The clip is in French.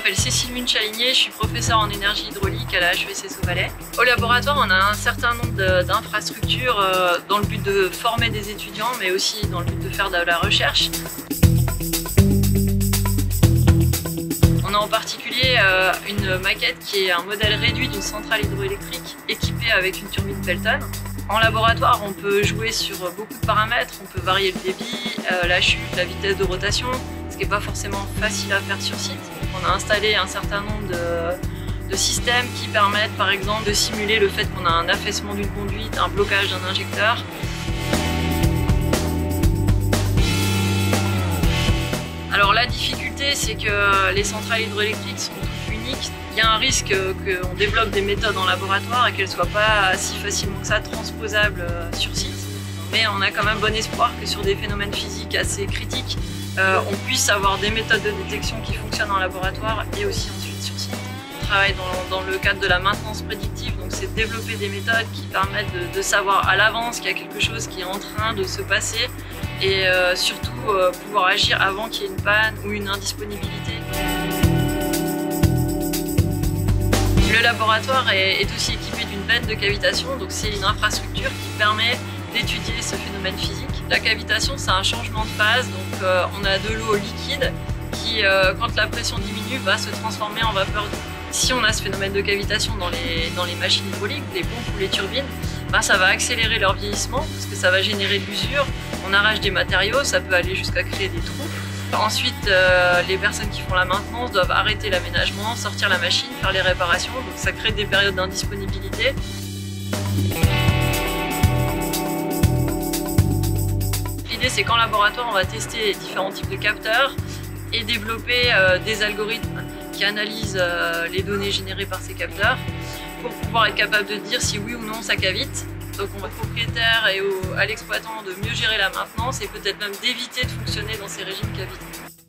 m'appelle Cécile Munchaligné, je suis professeure en énergie hydraulique à la HESS Valais. Au laboratoire, on a un certain nombre d'infrastructures dans le but de former des étudiants, mais aussi dans le but de faire de la recherche. On a en particulier une maquette qui est un modèle réduit d'une centrale hydroélectrique équipée avec une turbine Pelton. En laboratoire, on peut jouer sur beaucoup de paramètres, on peut varier le débit, la chute, la vitesse de rotation, ce qui n'est pas forcément facile à faire sur site. On a installé un certain nombre de systèmes qui permettent par exemple de simuler le fait qu'on a un affaissement d'une conduite, un blocage d'un injecteur. Alors la difficulté, c'est que les centrales hydroélectriques sont toutes uniques. Il y a un risque qu'on développe des méthodes en laboratoire et qu'elles ne soient pas si facilement que ça transposables sur site. Mais on a quand même bon espoir que sur des phénomènes physiques assez critiques, on puisse avoir des méthodes de détection qui fonctionnent en laboratoire et aussi ensuite sur site. On travaille dans le cadre de la maintenance prédictive, donc c'est développer des méthodes qui permettent de savoir à l'avance qu'il y a quelque chose qui est en train de se passer et surtout pouvoir agir avant qu'il y ait une panne ou une indisponibilité. Le laboratoire est aussi équipé d'une benne de cavitation, donc c'est une infrastructure qui permet d'étudier ce phénomène physique. La cavitation, c'est un changement de phase, donc on a de l'eau liquide qui, quand la pression diminue, va se transformer en vapeur d'eau. Si on a ce phénomène de cavitation dans les machines hydrauliques, les pompes ou les turbines, ça va accélérer leur vieillissement parce que ça va générer de l'usure. On arrache des matériaux, ça peut aller jusqu'à créer des trous. Ensuite, les personnes qui font la maintenance doivent arrêter l'aménagement, sortir la machine, faire les réparations, donc ça crée des périodes d'indisponibilité. L'idée, c'est qu'en laboratoire, on va tester différents types de capteurs et développer des algorithmes qui analysent les données générées par ces capteurs pour pouvoir être capable de dire si oui ou non ça cavite. Donc on va au propriétaire et à l'exploitant de mieux gérer la maintenance et peut-être même d'éviter de fonctionner dans ces régimes cavités.